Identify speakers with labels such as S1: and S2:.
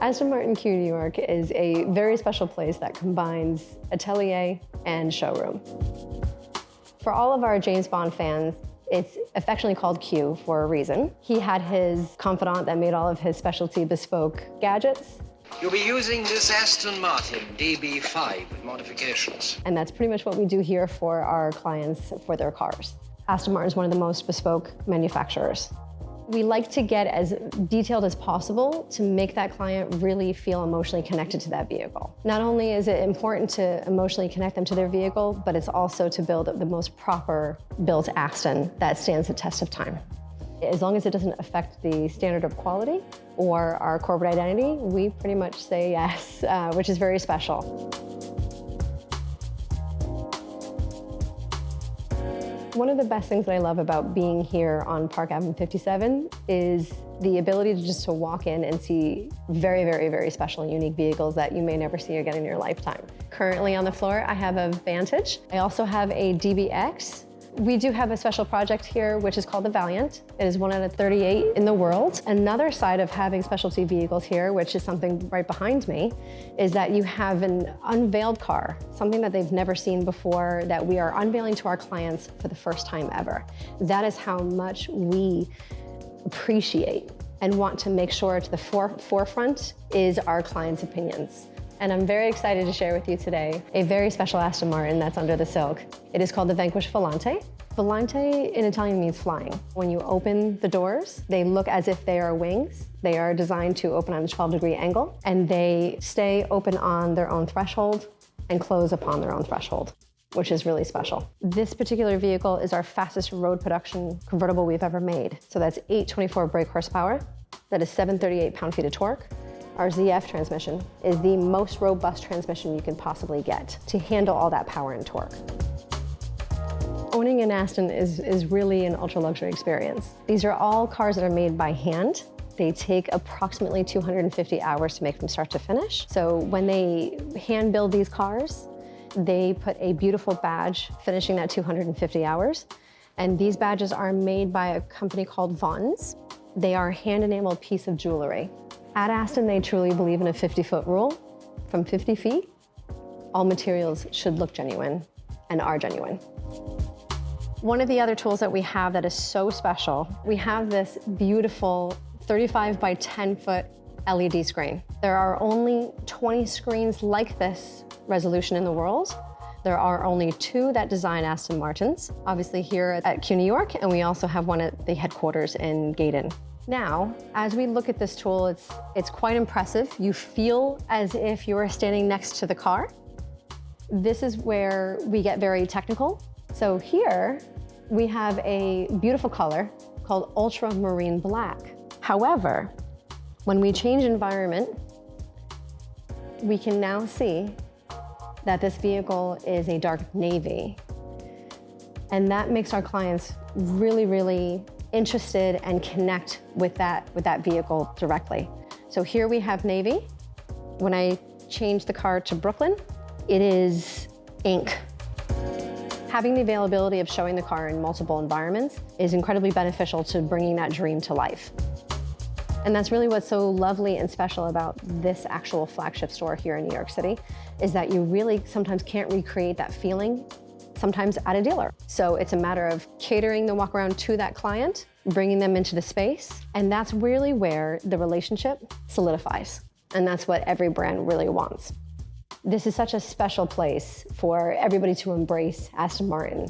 S1: Aston Martin Q New York is a very special place that combines atelier and showroom. For all of our James Bond fans, it's affectionately called Q for a reason. He had his confidant that made all of his specialty bespoke gadgets.
S2: You'll be using this Aston Martin DB5 with modifications.
S1: And that's pretty much what we do here for our clients for their cars. Aston Martin is one of the most bespoke manufacturers. We like to get as detailed as possible to make that client really feel emotionally connected to that vehicle. Not only is it important to emotionally connect them to their vehicle, but it's also to build the most proper built Aston that stands the test of time. As long as it doesn't affect the standard of quality or our corporate identity, we pretty much say yes, which is very special. One of the best things that I love about being here on Park Avenue 57 is the ability to walk in and see very, very, very special and unique vehicles that you may never see again in your lifetime. Currently on the floor, I have a Vantage. I also have a DBX. We do have a special project here, which is called the Valiant. It is 1 out of 38 in the world. Another side of having specialty vehicles here, which is something right behind me, is that you have an unveiled car, something that they've never seen before, that we are unveiling to our clients for the first time ever. That is how much we appreciate and want to make sure to the forefront is our clients' opinions. And I'm very excited to share with you today a very special Aston Martin that's under the silk. It is called the Vanquish Volante. Volante in Italian means flying. When you open the doors, they look as if they are wings. They are designed to open on a 12-degree angle, and they stay open on their own threshold and close upon their own threshold, which is really special. This particular vehicle is our fastest road production convertible we've ever made. So that's 824 brake horsepower. That is 738 pound-feet of torque. Our ZF transmission is the most robust transmission you can possibly get to handle all that power and torque. Owning an Aston is really an ultra-luxury experience. These are all cars that are made by hand. They take approximately 250 hours to make from start to finish. So when they hand build these cars, they put a beautiful badge finishing that 250 hours. And these badges are made by a company called Forbes. They are a hand-enameled piece of jewelry. At Aston, they truly believe in a 50-foot rule. From 50 feet, all materials should look genuine and are genuine. One of the other tools that we have that is so special, we have this beautiful 35 by 10 foot LED screen. There are only 20 screens like this resolution in the world. There are only 2 that design Aston Martins, obviously here at Q New York, and we also have one at the headquarters in Gaydon. Now, as we look at this tool, it's quite impressive. You feel as if you're standing next to the car. This is where we get very technical. So here, we have a beautiful color called ultramarine black. However, when we change environment, we can now see that this vehicle is a dark navy. And that makes our clients really, really interested and connect with that vehicle directly. So here we have navy. When I change the car to Brooklyn, it is ink. Having the availability of showing the car in multiple environments is incredibly beneficial to bringing that dream to life. And that's really what's so lovely and special about this actual flagship store here in New York City, is that you really sometimes can't recreate that feeling sometimes at a dealer. So it's a matter of catering the walk around to that client, bringing them into the space, and that's really where the relationship solidifies. And that's what every brand really wants. This is such a special place for everybody to embrace Aston Martin